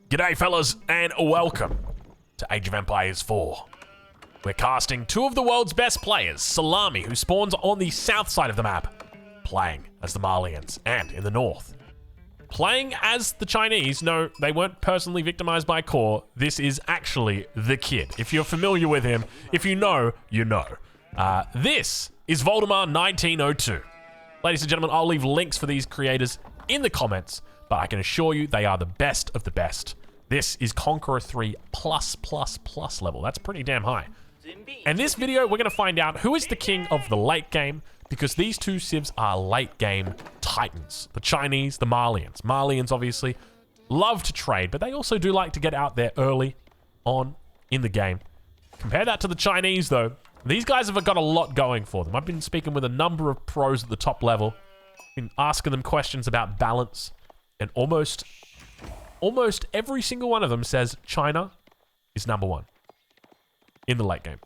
G'day fellas, and welcome to Age of Empires 4. We're casting two of the world's best players, Salami, who spawns on the south side of the map, playing as the Malians, and in the north, playing as the Chinese. No, they weren't personally victimized by Core. This is actually the kid. If you're familiar with him, if you know, you know. This is Voldemar 1902. Ladies and gentlemen, I'll leave links for these creators in the comments, but I can assure you they are the best of the best. This is Conqueror 3 plus level. That's pretty damn high. In this video, we're going to find out who is the king of the late game, because these two civs are late game titans. The Chinese, the Malians. Malians obviously love to trade, but they also do like to get out there early on in the game. Compare that to the Chinese though. These guys have got a lot going for them. I've been speaking with a number of pros at the top level, been asking them questions about balance, and almost every single one of them says China is number one in the late game.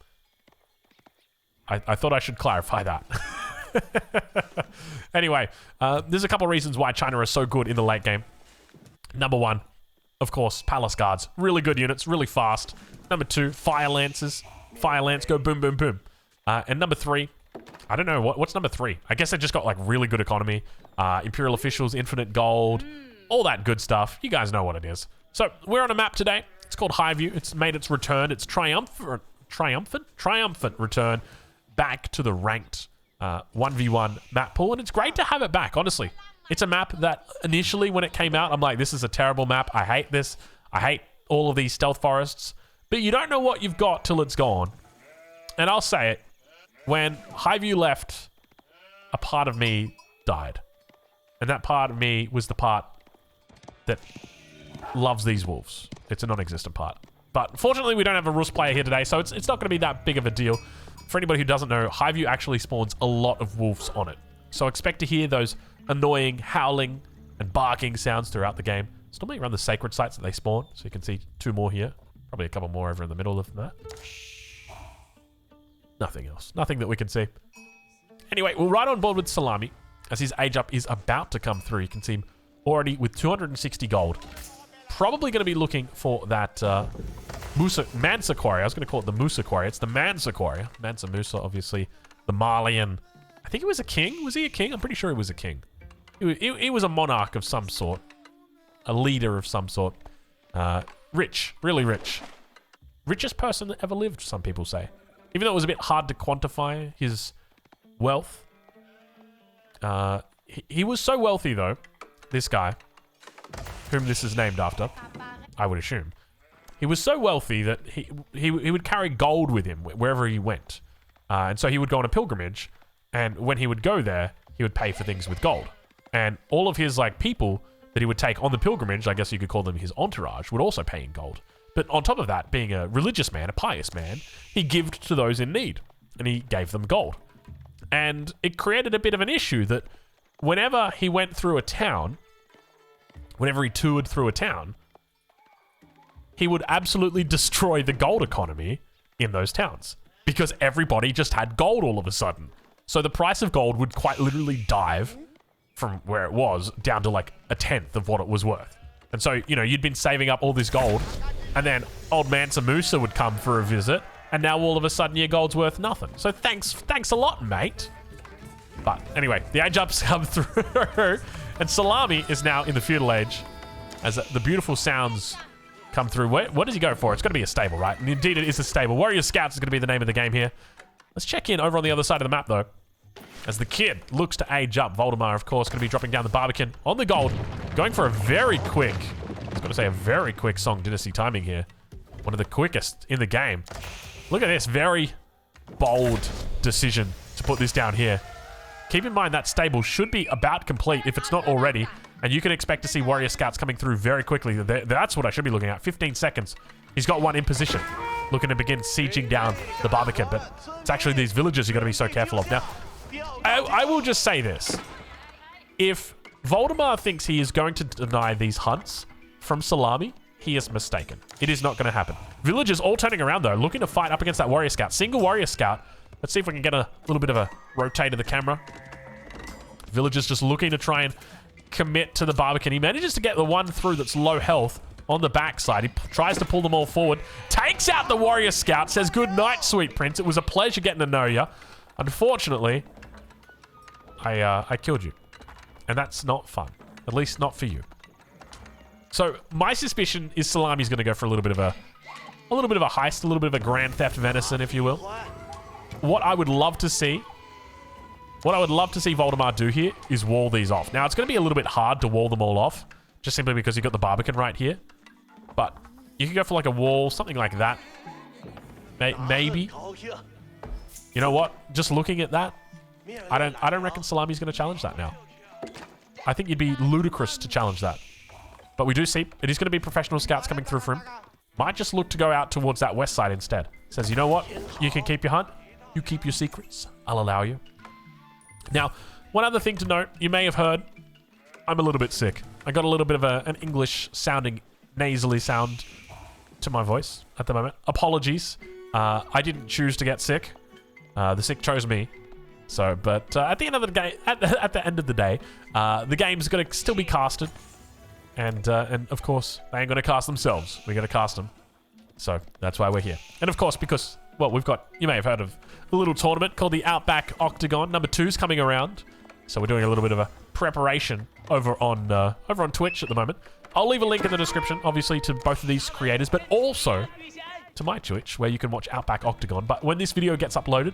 I thought I should clarify that. Anyway, there's a couple of reasons why China is so good in the late game. Number one, of course, Palace Guards. Really good units, really fast. Number two, Fire Lancers. Fire Lance, go boom, boom, boom. And number three, I don't know, what's number three? I guess they just got like really good economy. Imperial officials, infinite gold, all that good stuff. You guys know what it is. So we're on a map today. It's called Highview. It's made its return. It's triumphant return back to the ranked 1v1 map pool. And it's great to have it back, honestly. It's a map that initially when it came out, I'm like, this is a terrible map. I hate this. I hate all of these stealth forests. But you don't know what you've got till it's gone. And I'll say it, when Highview left, a part of me died. And that part of me was the part that loves these wolves. It's a non-existent part. But fortunately, we don't have a Rus player here today, so it's not going to be that big of a deal. For anybody who doesn't know, Highview actually spawns a lot of wolves on it. So expect to hear those annoying howling and barking sounds throughout the game. It's normally around the sacred sites that they spawn, so you can see two more here. Probably a couple more over in the middle of that. Nothing else. Nothing that we can see. Anyway, we're right on board with Salami, as his age up is about to come through. You can see him already with 260 gold. Probably going to be looking for that Mansa Quarry. I was going to call it the Musa Quarry. It's the Mansa Quarry. Mansa Musa, obviously, the Malian. I think he was a king. Was he a king? I'm pretty sure he was a king. He was a monarch of some sort. A leader of some sort. Rich. Really rich. Richest person that ever lived, some people say. Even though it was a bit hard to quantify his wealth. He was so wealthy, though, this guy, whom this is named after, I would assume. He was so wealthy that he would carry gold with him wherever he went. And so he would go on a pilgrimage, and when he would go there, he would pay for things with gold. And all of his like people that he would take on the pilgrimage, I guess you could call them his entourage, would also pay in gold. But on top of that, being a religious man, a pious man, he gived to those in need, and he gave them gold. And it created a bit of an issue that whenever he went through a town, whenever he toured through a town, he would absolutely destroy the gold economy in those towns because everybody just had gold all of a sudden. So the price of gold would quite literally dive from where it was down to like a tenth of what it was worth. And so, you know, you'd been saving up all this gold, and then old Mansa Musa would come for a visit, and now all of a sudden your gold's worth nothing. So thanks a lot, mate. But anyway, the age ups come through, and Salami is now in the feudal age as the beautiful sounds come through. What does he go for? It's going to be a stable, right? And indeed it is a stable. Warrior Scouts is going to be the name of the game here. Let's check in over on the other side of the map, though. As the kid looks to age up, Voldemar, of course, going to be dropping down the Barbican on the gold. Going for a very quick, I was going to say a very quick Song Dynasty timing here. One of the quickest in the game. Look at this, very bold decision to put this down here. Keep in mind that stable should be about complete if it's not already. And you can expect to see Warrior Scouts coming through very quickly. That's what I should be looking at. 15 seconds. He's got one in position. Looking to begin sieging down the Barbican. But it's actually these villagers you've got to be so careful of. Now, I will just say this. If Voldemar thinks he is going to deny these hunts from Salami, he is mistaken. It is not going to happen. Villagers all turning around, though, looking to fight up against that Warrior Scout. Single Warrior Scout. Let's see if we can get a little bit of a rotate of the camera. Villagers just looking to try and commit to the Barbican. He manages to get the one through that's low health on the backside. He tries to pull them all forward. Takes out the warrior scout. Says, good night, sweet prince. It was a pleasure getting to know you. Unfortunately, I killed you. And that's not fun. At least not for you. So, my suspicion is Salami's going to go for a little bit of a heist, a little bit of a grand theft venison, if you will. What I would love to see Voldemar do here is wall these off. Now, it's going to be a little bit hard to wall them all off, just simply because you've got the Barbican right here. But you could go for like a wall, something like that. Maybe. You know what? Just looking at that, I don't reckon Salami's going to challenge that now. I think you'd be ludicrous to challenge that. But we do see it is going to be professional scouts coming through for him. Might just look to go out towards that west side instead. Says, you know what? You can keep your hunt. You keep your secrets. I'll allow you. Now, one other thing to note, you may have heard, I'm a little bit sick. I got a little bit of an English-sounding, nasally sound to my voice at the moment. Apologies. I didn't choose to get sick. The sick chose me. So, but at the end of the day, at the end of the day, the game's going to still be casted. And of course, they ain't going to cast themselves. We're going to cast them. So, that's why we're here. And of course, because, well, we've got, you may have heard of a little tournament called the Outback Octagon. Number 2's coming around. So we're doing a little bit of a preparation over on Twitch at the moment. I'll leave a link in the description, obviously, to both of these creators, but also to my Twitch, where you can watch Outback Octagon. But when this video gets uploaded,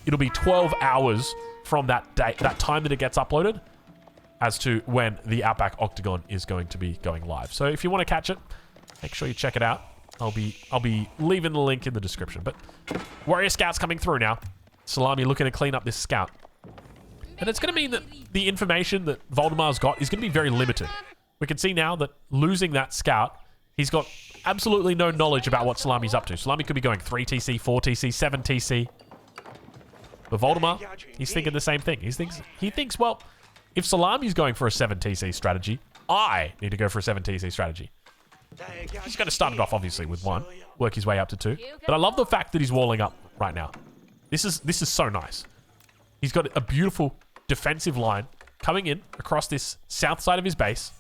it'll be 12 hours from that time that it gets uploaded, as to when the Outback Octagon is going to be going live. So if you want to catch it, make sure you check it out. I'll be leaving the link in the description. But warrior scouts coming through now. Salami looking to clean up this scout. And it's going to mean that the information that Voldemar's got is going to be very limited. We can see now that losing that scout, he's got absolutely no knowledge about what Salami's up to. Salami could be going 3 TC, 4 TC, 7 TC. But Voldemar, he's thinking the same thing. He thinks, well, if Salami's going for a 7 TC strategy, I need to go for a 7 TC strategy. He's going to start it off, obviously, with 1. Work his way up to 2. But I love the fact that he's walling up right now. This is so nice. He's got a beautiful defensive line coming in across this south side of his base.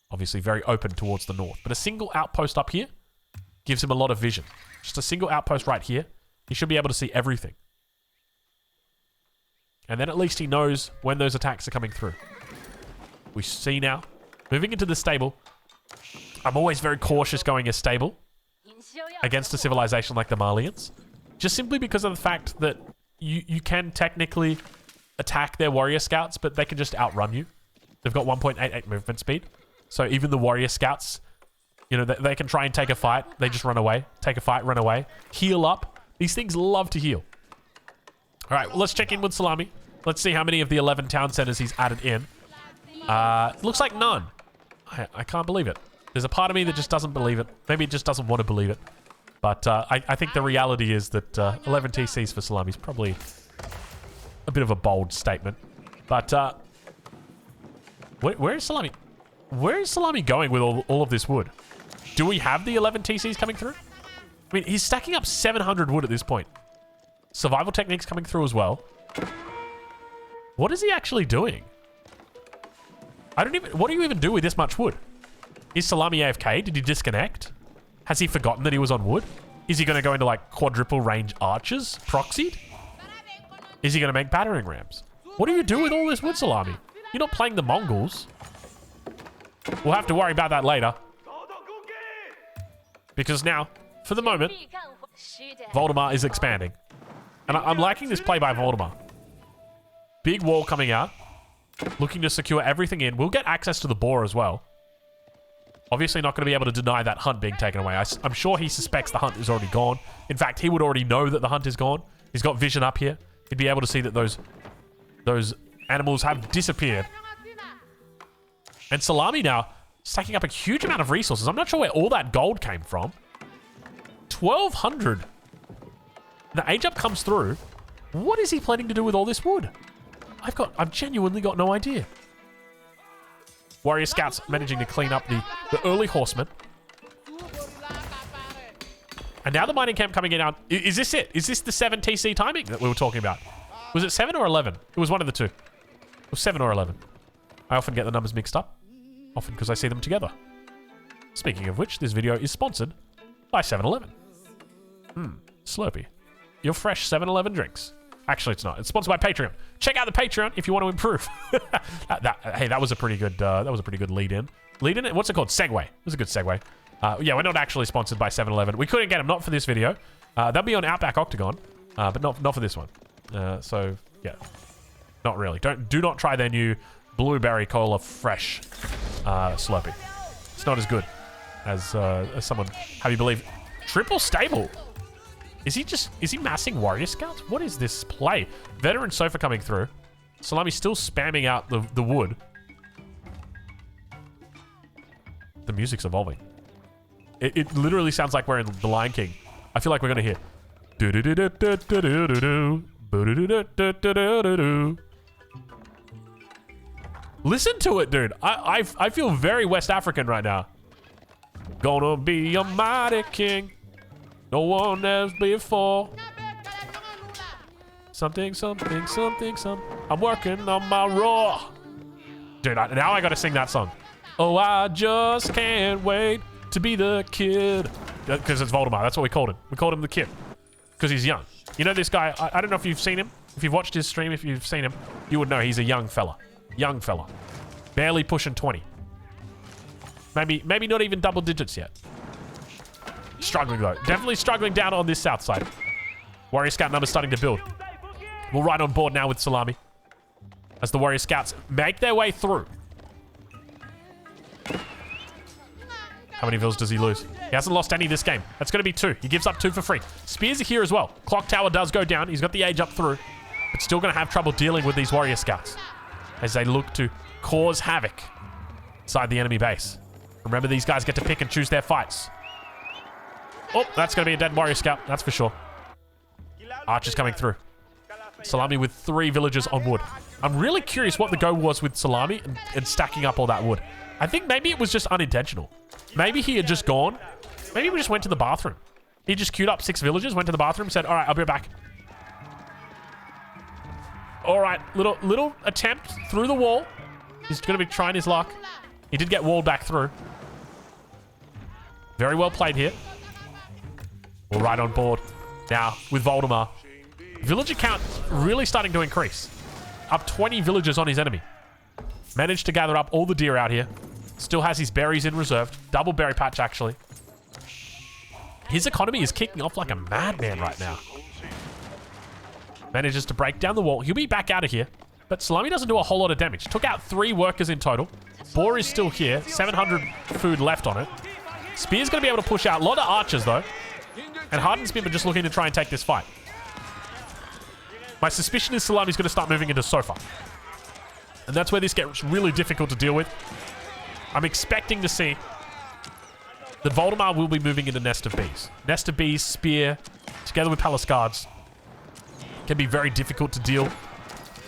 Obviously very open towards the north. But a single outpost up here gives him a lot of vision. Just a single outpost right here. He should be able to see everything. And then at least he knows when those attacks are coming through. We see now, moving into the stable. I'm always very cautious going a stable against a civilization like the Malians. Just simply because of the fact that you can technically attack their warrior scouts, but they can just outrun you. They've got 1.88 movement speed. So even the warrior scouts, you know, they can try and take a fight. They just run away. Take a fight, run away. Heal up. These things love to heal. All right, well, let's check in with Salami. Let's see how many of the 11 town centers he's added in. Looks like none. I can't believe it. There's a part of me that just doesn't believe it. Maybe it just doesn't want to believe it. But I think the reality is that 11 TCs for Salami is probably a bit of a bold statement. But where is Salami? Where is Salami going with all of this wood? Do we have the 11 TCs coming through? I mean, he's stacking up 700 wood at this point. Survival techniques coming through as well. What is he actually doing? What do you even do with this much wood? Is Salami AFK? Did he disconnect? Has he forgotten that he was on wood? Is he going to go into like quadruple range archers? Proxied? Is he going to make battering rams? What do you do with all this wood, Salami? You're not playing the Mongols. We'll have to worry about that later. Because now, for the moment, Voldemar is expanding. And I'm liking this play by Voldemar. Big wall coming out. Looking to secure everything in. We'll get access to the boar as well. Obviously not going to be able to deny that hunt being taken away. I'm sure he suspects the hunt is already gone. In fact, he would already know that the hunt is gone. He's got vision up here. He'd be able to see that those animals have disappeared. And Salami now stacking up a huge amount of resources. I'm not sure where all that gold came from. 1,200. The age up comes through. What is he planning to do with all this wood? I've genuinely got no idea. Warrior scouts managing to clean up the early horsemen. And now the mining camp coming in. Is this it? Is this the 7 TC timing that we were talking about? Was it 7 or 11? It was one of the two. It was 7 or 11. I often get the numbers mixed up. often because I see them together. Speaking of which, this video is sponsored by 7-Eleven. Slurpee. Your fresh 7-Eleven drinks. Actually, it's not. It's sponsored by Patreon. Check out the Patreon if you want to improve. Hey, that was a pretty good. That was a pretty good lead-in. Lead-in? What's it called? Segue. It was a good segue. Yeah, we're not actually sponsored by 7-Eleven. We couldn't get them, not for this video. They'll be on Outback Octagon, but not for this one. So yeah, not really. Do not try their new blueberry cola fresh Slurpee. It's not as good as someone have you believe. Triple stable. Is he massing warrior scouts? What is this play? Veteran sofa coming through. Salami's still spamming out the wood. The music's evolving. It literally sounds like we're in The Lion King. I feel like we're gonna hear. Listen to it, dude. I feel very West African right now. Gonna be a mighty king. No one else before. Something. I'm working on my raw. Dude, now I gotta sing that song. Oh, I just can't wait to be the kid. Because it's Voldemort. That's what we called him. We called him the kid. Because he's young. You know this guy, I don't know if you've seen him. If you've watched his stream, if you've seen him, you would know he's a young fella. Young fella. Barely pushing 20. Maybe not even double digits yet. Struggling though. Definitely struggling down on this south side. Warrior Scout numbers starting to build. We're right on board now with Salami. As the Warrior Scouts make their way through. How many vills does he lose? He hasn't lost any this game. That's going to be 2. He gives up 2 for free. Spears are here as well. Clock Tower does go down. He's got the age up through. But still going to have trouble dealing with these Warrior Scouts. As they look to cause havoc inside the enemy base. Remember, these guys get to pick and choose their fights. Oh, that's going to be a dead Warrior Scout. That's for sure. Archers coming through. Salami with 3 villagers on wood. I'm really curious what the go was with Salami and stacking up all that wood. I think maybe it was just unintentional. Maybe he had just gone. Maybe we just went to the bathroom. He just queued up 6 villagers, went to the bathroom, said, all right, I'll be back. All right, little attempt through the wall. He's going to be trying his luck. He did get walled back through. Very well played here. We're right on board now with Voldemort. Villager count really starting to increase. Up 20 villagers on his enemy. Managed to gather up all the deer out here. Still has his berries in reserve. Double berry patch, actually. His economy is kicking off like a madman right now. Manages to break down the wall. He'll be back out of here. But Salami doesn't do a whole lot of damage. Took out 3 workers in total. Boar is still here. 700 food left on it. Spear's going to be able to push out. A lot of archers, though. And Hardened Spearman just looking to try and take this fight. My suspicion is Salami's going to start moving into Sofa. And that's where this gets really difficult to deal with. I'm expecting to see that Voldemort will be moving into Nest of Bees. Nest of Bees, Spear, together with Palace Guards, can be very difficult to deal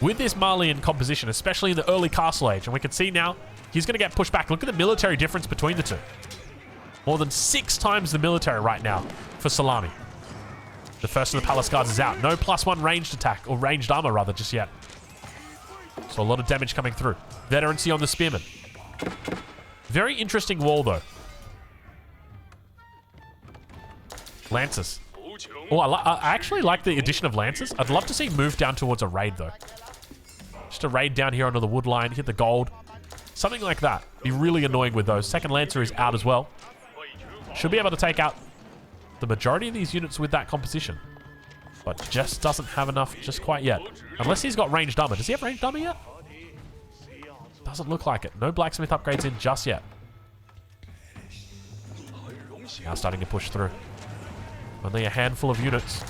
with this Malian composition, especially in the early Castle Age. And we can see now he's going to get pushed back. Look at the military difference between the two. More than 6 times the military right now for Salami. The first of the Palace Guards is out. No +1 ranged attack, or ranged armor rather, just yet. So a lot of damage coming through. Veterancy on the Spearman. Very interesting wall, though. Lancers. Oh, I actually like the addition of Lancers. I'd love to see move down towards a raid, though. Just a raid down here onto the wood line, hit the gold. Something like that. Be really annoying with those. Second Lancer is out as well. Should be able to take out the majority of these units with that composition. But just doesn't have enough just quite yet. Unless he's got ranged armor. Does he have ranged armor yet? Doesn't look like it. No blacksmith upgrades in just yet. Now starting to push through. Only a handful of units.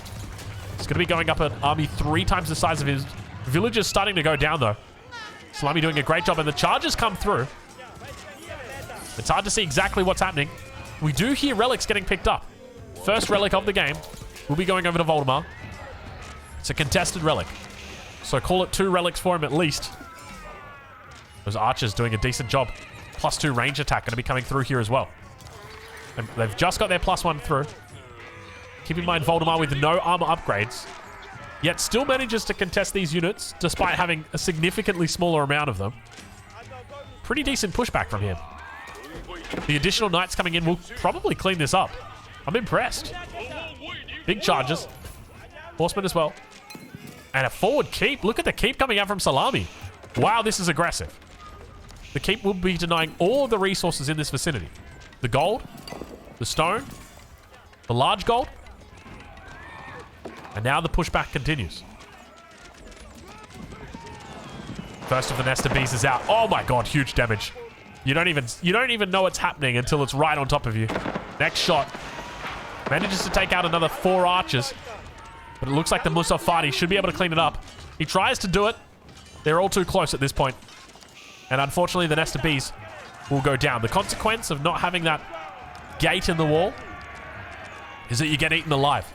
It's going to be going up an army 3 times the size of his. Villagers starting to go down, though. Salami doing a great job, and the charges come through. It's hard to see exactly what's happening. We do hear relics getting picked up. First relic of the game. We'll be going over to Voldemort. It's a contested relic. So call it 2 relics for him at least. Those archers doing a decent job. +2 range attack going to be coming through here as well. And they've just got their +1 through. Keep in mind Voldemort with no armor upgrades. Yet still manages to contest these units despite having a significantly smaller amount of them. pretty decent pushback from him. The additional knights coming in will probably clean this up. I'm impressed. Big charges. Horsemen as well. And a forward keep. Look at the keep coming out from Salami. Wow, this is aggressive. The keep will be denying all of the resources in this vicinity. The gold, the stone, the large gold. And now the pushback continues. First of the nest of bees is out. Oh my god, huge damage. You don't even know what's happening until it's right on top of you. Next shot. Manages to take out another 4 archers. But it looks like the Musafati should be able to clean it up. He tries to do it. They're all too close at this point. And unfortunately, the nest of bees will go down. The consequence of not having that gate in the wall is that you get eaten alive.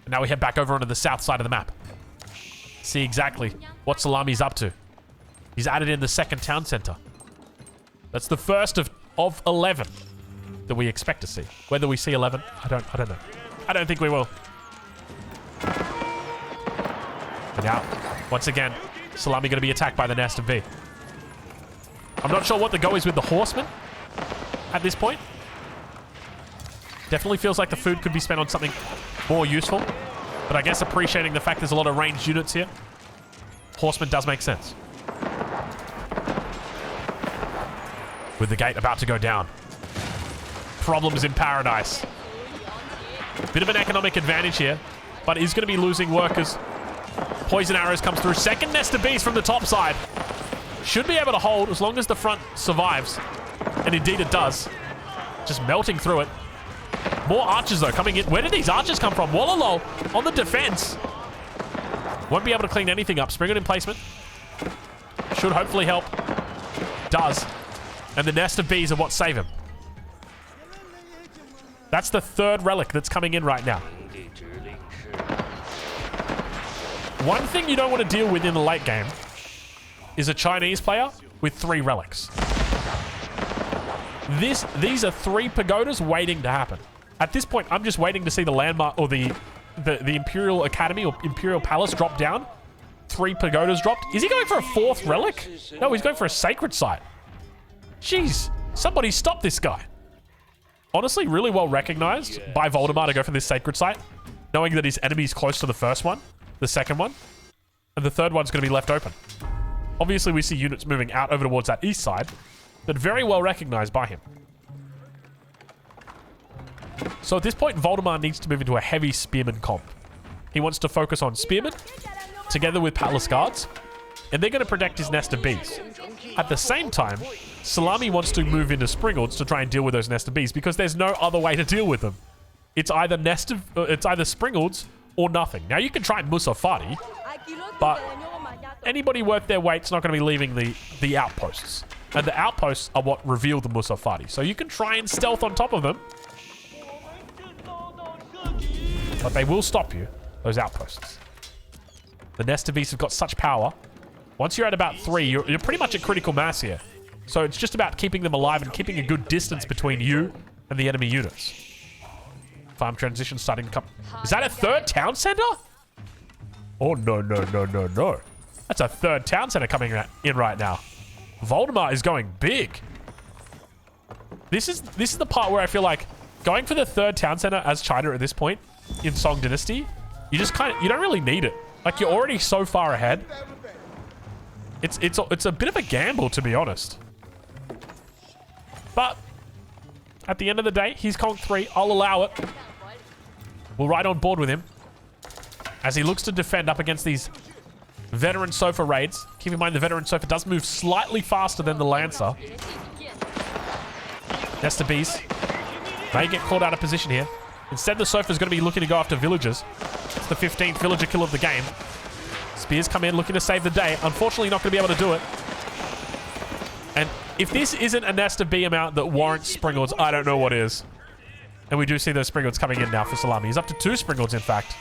And now we head back over onto the south side of the map. See exactly what Salami's up to. He's added in the second town center. That's the first of 11 that we expect to see. Whether we see 11, I don't know. I don't think we will. And now, once again, Salami going to be attacked by the nest of bee. I'm not sure what the go is with the horsemen at this point. Definitely feels like the food could be spent on something more useful. But I guess appreciating the fact there's a lot of ranged units here, horseman does make sense. With the gate about to go down. Problems in paradise. Bit of an economic advantage here, but he's going to be losing workers. Poison arrows comes through. Second nest of bees from the top side. Should be able to hold as long as the front survives. And indeed it does. Just melting through it. More archers though coming in. Where did these archers come from? Wololo on the defense. Won't be able to clean anything up. Springwood in placement. Should hopefully help. Does. And the nest of bees are what save him. That's the third relic that's coming in right now. One thing you don't want to deal with in the late game is a Chinese player with 3 relics. These are 3 pagodas waiting to happen. At this point, I'm just waiting to see the landmark or the Imperial Academy or Imperial Palace drop down. 3 pagodas dropped. Is he going for a 4th relic? No, he's going for a sacred site. Jeez, somebody stop this guy. Honestly, really well recognized by Voldemar to go for this sacred site, knowing that his enemy's close to the first one, the second one, and the third one's going to be left open. Obviously, we see units moving out over towards that east side, but very well recognized by him. So at this point, Voldemar needs to move into a heavy spearman comp. He wants to focus on spearmen, together with palace guards, and they're going to protect his nest of bees. At the same time, Salami wants to move into Springalds to try and deal with those nest of bees because there's no other way to deal with them. It's either Springalds or nothing. Now you can try Musafati, but anybody worth their weight's not going to be leaving the outposts. And the outposts are what reveal the Musafati. So you can try and stealth on top of them, but they will stop you, those outposts. The nest of bees have got such power. Once you're at about 3, you're pretty much at critical mass here. So it's just about keeping them alive and keeping a good distance between you and the enemy units. Farm transition starting to come. Is that a 3rd town center? Oh, no. That's a 3rd town center coming in right now. Voldemar is going big. This is the part where I feel like going for the 3rd town center as China at this point in Song Dynasty, you don't really need it. Like, you're already so far ahead. It's a bit of a gamble, to be honest. But at the end of the day, he's conked 3. I'll allow it. We're right on board with him as he looks to defend up against these veteran sofa raids. Keep in mind the veteran sofa does move slightly faster than the Lancer. Nest of bees may get called out of position here. Instead, the sofa is going to be looking to go after villagers. It's the 15th villager kill of the game. Spears come in looking to save the day. Unfortunately, not going to be able to do it. And if this isn't a nest of bee amount that warrants Springalds, I don't know what is. And we do see those Springalds coming in now for Salami. He's up to 2 Springalds, in fact.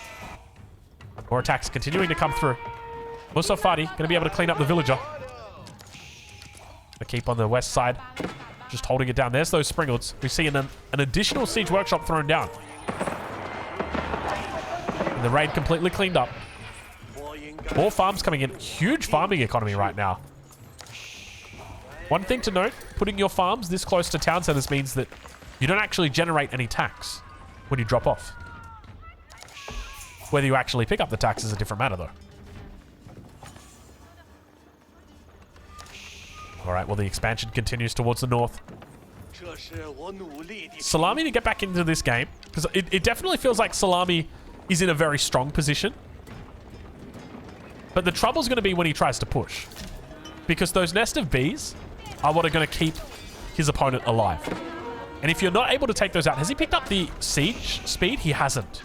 More attacks continuing to come through. Musafati going to be able to clean up the villager. The keep on the west side. Just holding it down. There's those Springalds. We see an additional siege workshop thrown down. And the raid completely cleaned up. More farms coming in. Huge farming economy right now. One thing to note, putting your farms this close to town centers means that you don't actually generate any tax when you drop off. Whether you actually pick up the tax is a different matter, though. All right, well, the expansion continues towards the north. Salami to get back into this game, because it definitely feels like Salami is in a very strong position. But the trouble's going to be when he tries to push. Because those nest of bees are what are going to keep his opponent alive. And if you're not able to take those out... Has he picked up the siege speed? He hasn't.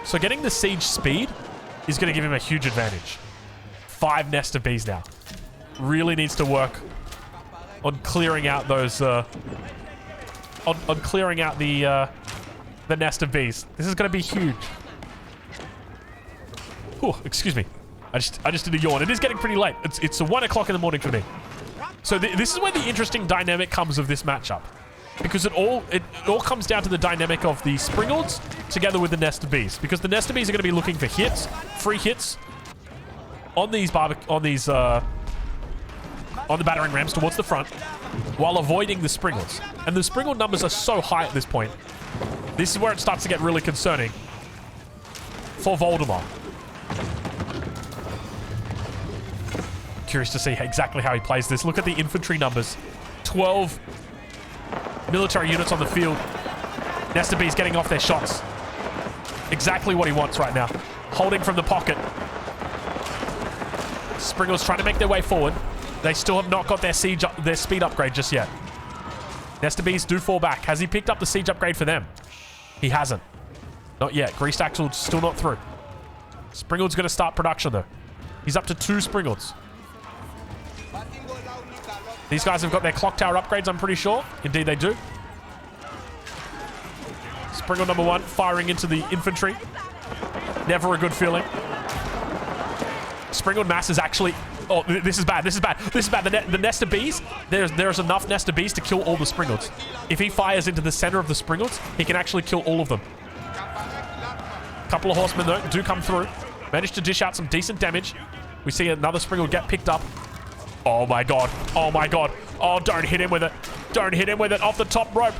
So getting the siege speed is going to give him a huge advantage. 5 nest of bees now. Really needs to work on clearing out those... on clearing out the nest of bees. This is going to be huge. Oh, excuse me. I just did a yawn. It is getting pretty late. It's 1 o'clock in the morning for me. So this is where the interesting dynamic comes of this matchup. Because it all comes down to the dynamic of the Springolds together with the nest of bees. Because the nest of bees are going to be looking for hits, free hits on the battering rams towards the front, while avoiding the Springolds. And the Springold numbers are so high at this point. This is where it starts to get really concerning for Voldemar. Curious to see exactly how he plays this. Look at the infantry numbers. 12 military units on the field. Nest of bees getting off their shots. Exactly what he wants right now. Holding from the pocket. Springles trying to make their way forward. They still have not got their speed upgrade just yet. Nest of bees do fall back. Has he picked up the siege upgrade for them? He hasn't. Not yet. Greased Axle still not through. Springold's going to start production though. He's up to 2 Springolds. These guys have got their clock tower upgrades, I'm pretty sure. Indeed they do. Springold number 1 firing into the infantry. Never a good feeling. Springold mass is actually... Oh, this is bad. This is bad. This is bad. The nest of bees, there's enough nest of bees to kill all the Springolds. If he fires into the center of the Springolds, he can actually kill all of them. Couple of horsemen, though, do come through. Managed to dish out some decent damage. We see another Springold get picked up. Oh, my God. Oh, my God. Oh, don't hit him with it. Don't hit him with it off the top rope.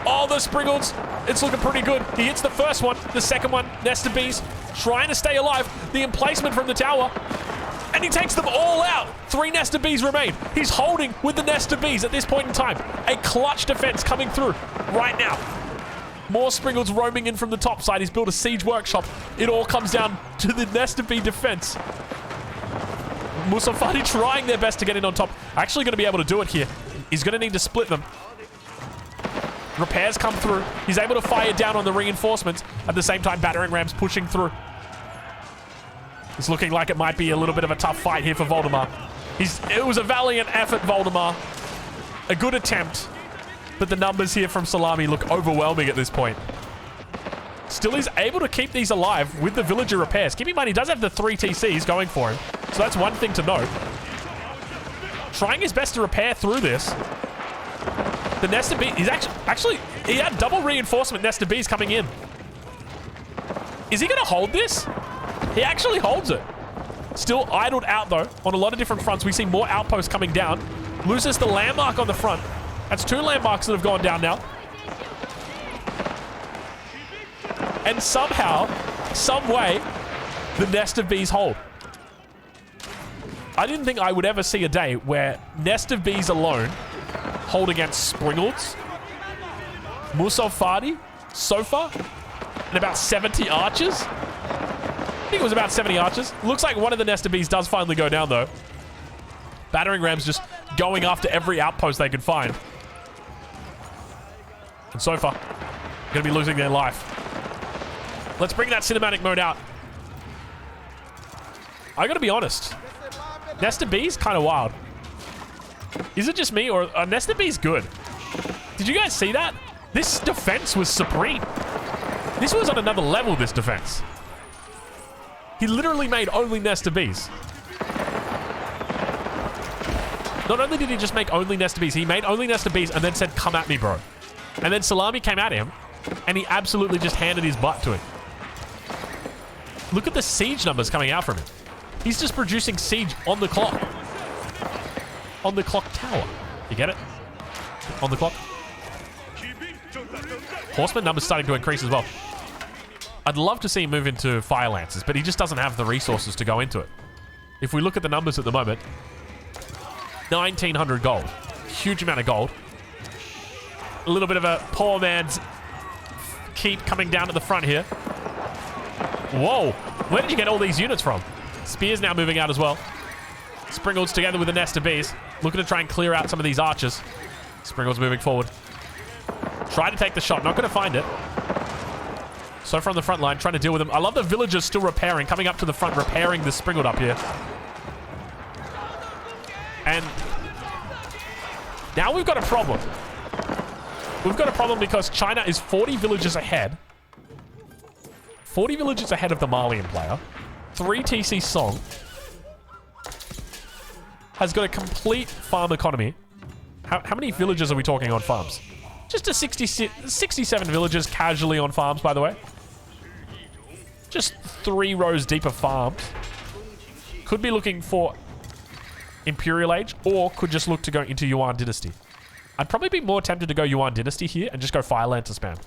Oh, the Springolds. It's looking pretty good. He hits the first one. The second one, nest of bees, trying to stay alive. The emplacement from the tower. And he takes them all out. 3 nest of bees remain. He's holding with the nest of bees at this point in time. A clutch defense coming through right now. More Springolds roaming in from the top side. He's built a siege workshop. It all comes down to the nest of bee defense. Musafati trying their best to get in on top. Actually going to be able to do it here. He's going to need to split them. Repairs come through. He's able to fire down on the reinforcements. At the same time, battering rams pushing through. It's looking like it might be a little bit of a tough fight here for Voldemar. It was a valiant effort, Voldemar. A good attempt. But the numbers here from Salami look overwhelming at this point. Still, he's able to keep these alive with the villager repairs. Keep in mind, he does have the 3 TCs going for him. So that's one thing to note. Trying his best to repair through this. The nest of bees, he's actually, he had double reinforcement nest of bees coming in. Is he going to hold this? He actually holds it. Still idled out, though, on a lot of different fronts. We see more outposts coming down. Loses the landmark on the front. That's 2 landmarks that have gone down now. And somehow, some way, the nest of bees hold. I didn't think I would ever see a day where nest of bees alone hold against Springolds, Musafadi, Sofa, and about 70 archers. I think it was about 70 archers. Looks like one of the nest of bees does finally go down, though. Battering rams just going after every outpost they could find. And Sofa going to be losing their life. Let's bring that cinematic mode out. I gotta be honest. Nest of bees, kind of wild. Is it just me, or are nest of bees good? Did you guys see that? This defense was supreme. This was on another level, this defense. He literally made only nest of bees. Not only did he just make only nest of bees, he made only nest of bees and then said, "Come at me, bro." And then Salami came at him, and he absolutely just handed his butt to him. Look at the siege numbers coming out from him. He's just producing siege on the clock. on the clock tower. You get it? On the clock. Horseman numbers starting to increase as well. I'd love to see him move into Fire Lancers, but he just doesn't have the resources to go into it. If we look at the numbers at the moment, 1,900 gold. Huge amount of gold. A little bit of a poor man's keep coming down to the front here. Whoa. Where did you get all these units from? Spear's now moving out as well. Springald's together with a nest of bees. Looking to try and clear out some of these archers. Springald's moving forward. Try to take the shot. Not going to find it. So from the front line, trying to deal with them. I love the villagers still repairing. Coming up to the front, repairing the Springald up here. And now we've got a problem. We've got a problem because China is 40 villages ahead. 40 villages ahead of the Malian player. 3 TC Song has got a complete farm economy. How many villages are we talking on farms? Just a 67 villages casually on farms, by the way. Just 3 rows deep of farms. Could be looking for Imperial Age, or could just look to go into Yuan Dynasty. I'd probably be more tempted to go Yuan Dynasty here and just go Fire Lancer spam.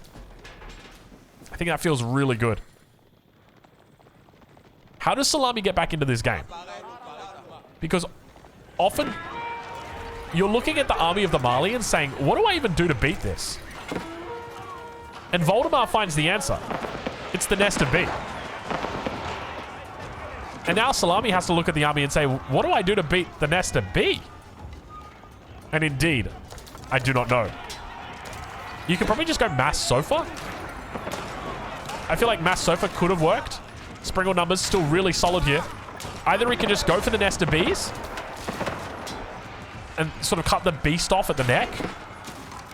I think that feels really good. How does Salami get back into this game? Because often you're looking at the army of the Malians saying, what do I even do to beat this? And Voldemar finds the answer. It's the Nest of Bee. And now Salami has to look at the army and say, what do I do to beat the Nest of Bee? And indeed, I do not know. You could probably just go Mass Sofa. I feel like Mass Sofa could have worked. Springald numbers still really solid here. Either he can just go for the Nest of Bees and sort of cut the beast off at the neck,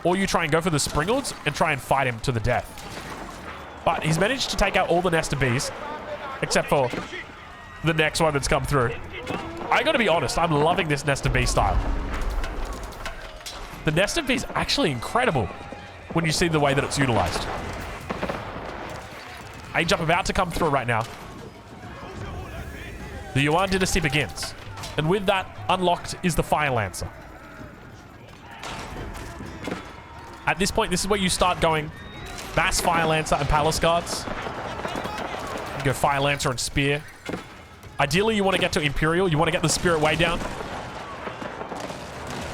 or you try and go for the Springalds and try and fight him to the death. But he's managed to take out all the Nest of Bees, except for the next one that's come through. I gotta be honest, I'm loving this Nest of Bee style. The Nest of Bee is actually incredible when you see the way that it's utilized. Age up about to come through right now. The Yuan Dynasty begins. And with that, unlocked is the Fire Lancer. At this point, this is where you start going Mass Fire Lancer and Palace Guards. You go Fire Lancer and Spear. Ideally, you want to get to Imperial. You want to get the Spirit way down.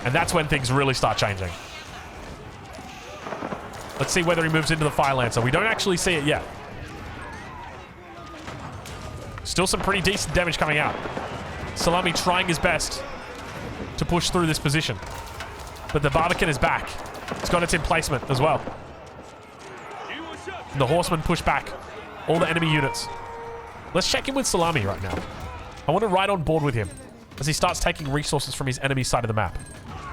And that's when things really start changing. Let's see whether he moves into the Fire Lancer. We don't actually see it yet. Still some pretty decent damage coming out. Salami trying his best to push through this position. But the Barbican is back. It's got its emplacement as well. And the Horsemen push back all the enemy units. Let's check in with Salami right now. I want to ride on board with him as he starts taking resources from his enemy side of the map.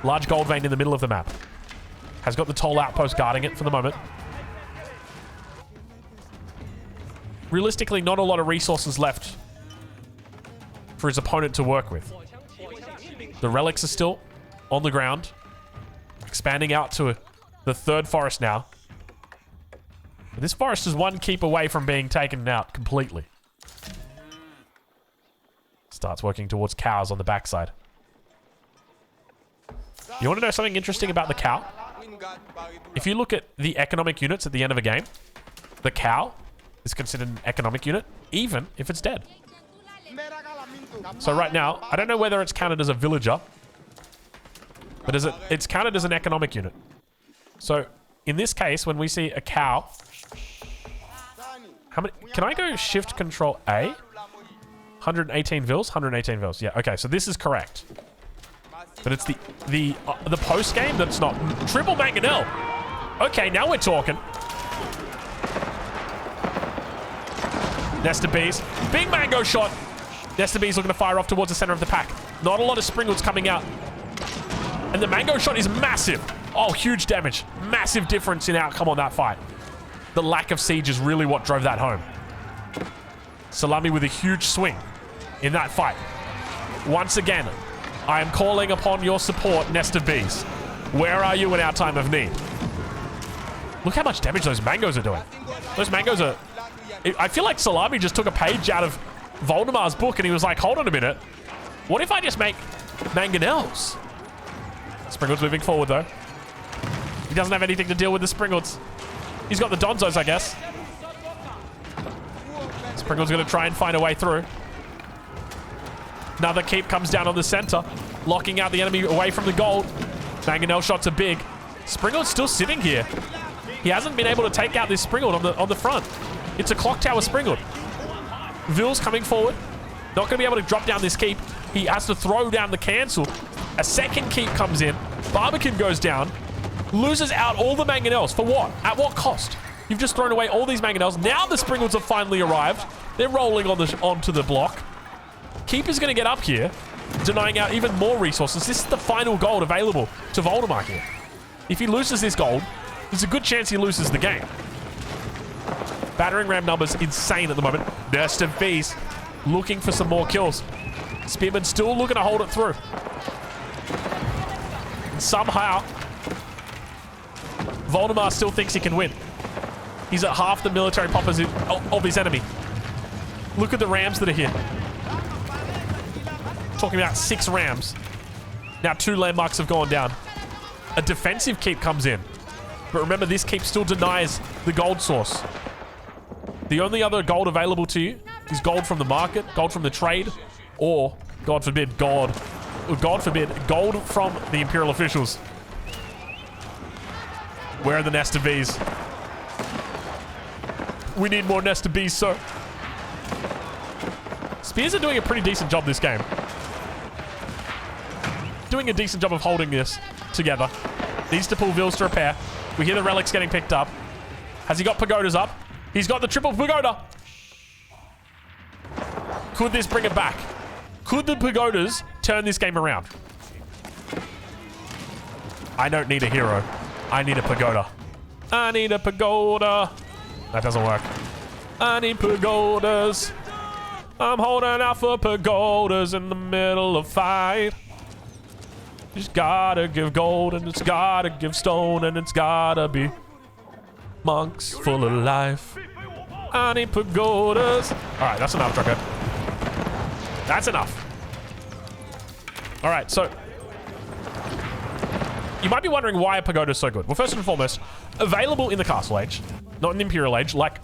Large gold vein in the middle of the map. Has got the toll outpost guarding it for the moment. Realistically, not a lot of resources left for his opponent to work with. The relics are still on the ground. Expanding out to the third forest now. But this forest is one keep away from being taken out completely. Starts working towards cows on the backside. You want to know something interesting about the cow? If you look at the economic units at the end of a game, the cow is considered an economic unit, even if it's dead. So right now, I don't know whether it's counted as a villager, but it's counted as an economic unit. So in this case, when we see a cow, how many? Can I go Shift Control A? 118 vils, 118 vils. Yeah, okay, so this is correct. But it's the post game that's not triple mangonel. Okay, now we're talking. Nest of Bees, big mango shot. Nest of Bees looking to fire off towards the center of the pack. Not a lot of Springalds coming out. And the mango shot is massive. Oh, huge damage. Massive difference in outcome on that fight. The lack of siege is really what drove that home. Salami with a huge swing in that fight. Once again, I am calling upon your support, Nest of Bees. Where are you in our time of need? Look how much damage those mangoes are doing. Those mangoes are... I feel like Salami just took a page out of Voldemar's book and he was like, hold on a minute. What if I just make mangonels? Springalds moving forward, though. He doesn't have anything to deal with the Springalds. He's got the Donzos, I guess. Springalds going to try and find a way through. Another keep comes down on the center, locking out the enemy away from the gold. Mangonel shots are big. Springalds still sitting here. He hasn't been able to take out this Springald on the front. It's a clock tower Springald. Vils coming forward. Not going to be able to drop down this keep. He has to throw down the cancel. A second keep comes in. Barbican goes down. Loses out all the Mangonels. For what? At what cost? You've just thrown away all these Mangonels. Now the Springalds have finally arrived. They're rolling onto the block. Keep is going to get up here, denying out even more resources. This is the final gold available to Voldemar here. If he loses this gold, there's a good chance he loses the game. Battering ram numbers insane at the moment. Nest of Bees looking for some more kills. Spearman still looking to hold it through. And somehow, Voldemar still thinks he can win. He's at half the military poppers of his enemy. Look at the rams that are here. Talking about 6 rams. Now 2 landmarks have gone down. A defensive keep comes in. But remember, this keep still denies the gold source. The only other gold available to you is gold from the market, gold from the trade, or, God forbid, gold from the Imperial officials. Where are the Nest of Bees? We need more Nest of Bees, sir. Spears are doing a pretty decent job this game. Doing a decent job of holding this together. Needs to pull Vils to repair. We hear the relics getting picked up. Has he got pagodas up? He's got the triple pagoda. Could this bring it back? Could the pagodas turn this game around? I don't need a hero. I need a pagoda. I need a pagoda. That doesn't work. I need pagodas. I'm holding out for pagodas in the middle of fight. Just gotta give gold, and it's gotta give stone, and it's gotta be monks full of life. I need pagodas. All right, that's enough, Drucker. That's enough. All right, so you might be wondering why a pagoda is so good. Well, first and foremost, available in the Castle Age, not in the Imperial Age, like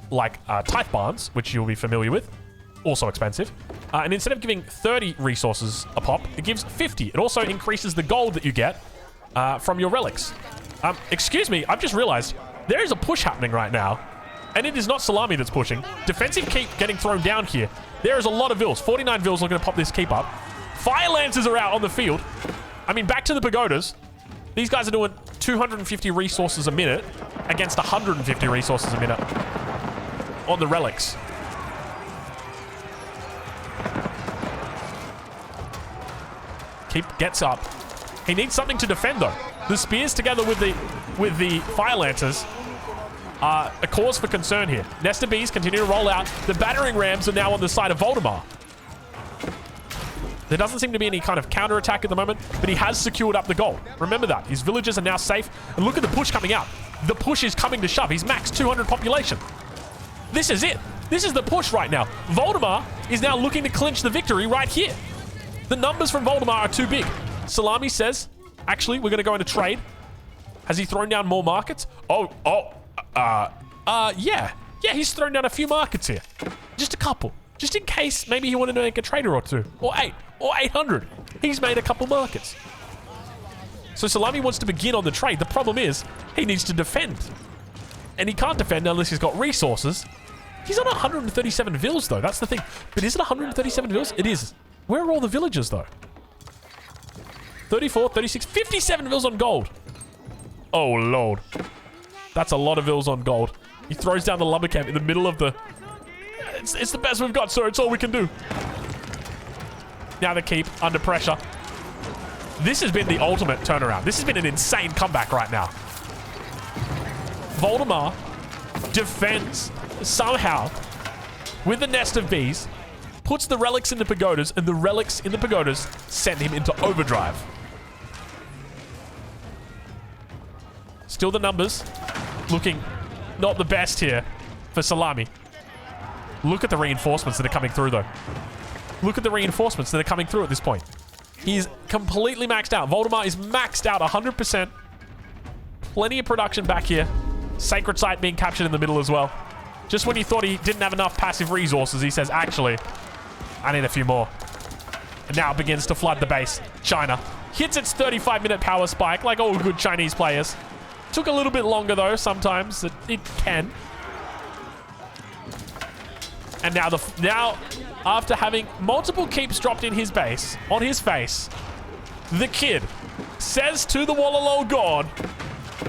Tithe Barns, which you'll be familiar with. Also expensive. And instead of giving 30 resources a pop, it gives 50. It also increases the gold that you get from your relics. Excuse me, I've just realized there is a push happening right now. And it is not Salami that's pushing. Defensive keep getting thrown down here. There is a lot of Vils. 49 Vils looking to pop this keep up. Fire Lancers are out on the field. I mean, back to the pagodas. These guys are doing 250 resources a minute against 150 resources a minute on the relics. Keep gets up. He needs something to defend, though. The spears together with the fire lancers are a cause for concern here. Nest of Bees continue to roll out. The battering rams are now on the side of Voldemar. There doesn't seem to be any kind of counterattack at the moment, but he has secured up the gold. Remember that. His villagers are now safe. And look at the push coming out. The push is coming to shove. He's max 200 population. This is it. This is the push right now. Voldemar is now looking to clinch the victory right here. The numbers from Voldemar are too big. Salami says, actually, we're going to go into trade. Has he thrown down more markets? Yeah, he's thrown down a few markets here. Just a couple. Just in case maybe he wanted to make a trader or two. Or 8. Or 800. He's made a couple markets. So Salami wants to begin on the trade. The problem is, he needs to defend. And he can't defend unless he's got resources. He's on 137 vills, though. That's the thing. But is it 137 vills? It is. Where are all the villagers, though? 34, 36, 57 vills on gold. Oh, Lord. That's a lot of vills on gold. He throws down the lumber camp in the middle of the... It's the best we've got, sir. It's all we can do. Now the keep under pressure. This has been the ultimate turnaround. This has been an insane comeback right now. Voldemar defends somehow with the Nest of Bees, puts the relics in the pagodas, and the relics in the pagodas send him into overdrive. Still the numbers looking not the best here for Salami. Look at the reinforcements that are coming through, though. Look at the reinforcements that are coming through at this point. He's completely maxed out. Voldemar is maxed out 100%. Plenty of production back here. Sacred Site being captured in the middle as well. Just when you thought he didn't have enough passive resources, he says, actually, I need a few more. And now it begins to flood the base. China hits its 35-minute power spike like all good Chinese players. Took a little bit longer, though. Sometimes it can. And now, after having multiple keeps dropped in his base, on his face, the kid says to the Wallalol god,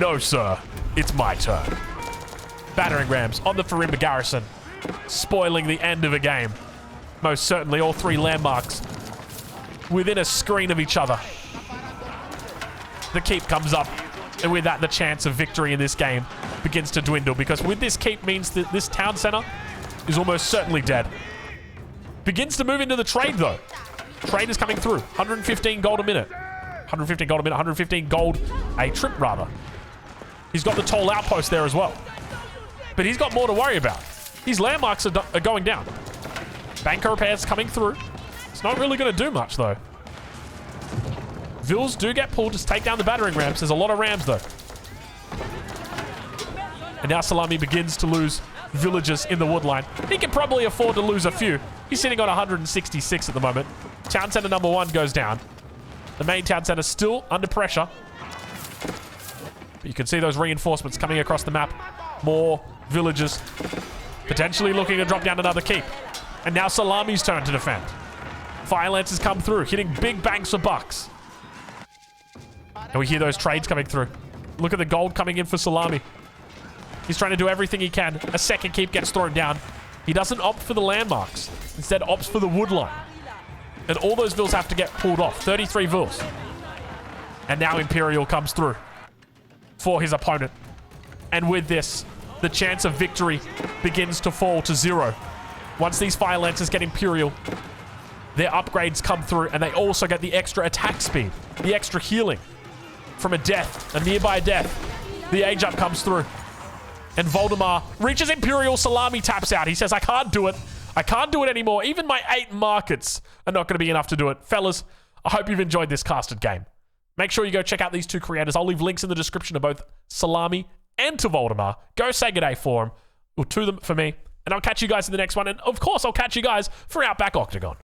"No, sir, it's my turn." Battering rams on the Farimba garrison, spoiling the end of a game. Most certainly, all three landmarks within a screen of each other. The keep comes up, and with that, the chance of victory in this game begins to dwindle, because with this keep means that this town center is almost certainly dead. Begins to move into the trade, though. Trade is coming through. 115 gold a minute. 115 gold a minute. 115 gold a trip, rather. He's got the toll outpost there as well. But he's got more to worry about. His landmarks are going down. Banker repairs coming through. It's not really going to do much, though. Vills do get pulled to take down the battering rams. There's a lot of rams, though. And now Salami begins to lose villagers in the woodline. He can probably afford to lose a few. He's sitting on 166 at the moment. Town center number 1 goes down. The main town center still under pressure. But you can see those reinforcements coming across the map. More villagers potentially looking to drop down another keep. And now Salami's turn to defend. Fire Lancers come through, hitting big banks of bucks. And we hear those trades coming through. Look at the gold coming in for Salami. He's trying to do everything he can. A second keep gets thrown down. He doesn't opt for the landmarks. Instead opts for the woodline. And all those vills have to get pulled off. 33 vills. And now Imperial comes through for his opponent. And with this, the chance of victory begins to fall to 0. Once these Fire Lancers get Imperial, their upgrades come through, and they also get the extra attack speed, the extra healing from a nearby death. The age up comes through. And Voldemar reaches Imperial. Salami taps out. He says, I can't do it. I can't do it anymore. Even my 8 markets are not going to be enough to do it. Fellas, I hope you've enjoyed this casted game. Make sure you go check out these 2 creators. I'll leave links in the description to both Salami and to Voldemar. Go say good day for them, or to them for me. And I'll catch you guys in the next one. And of course, I'll catch you guys for Outback Octagon.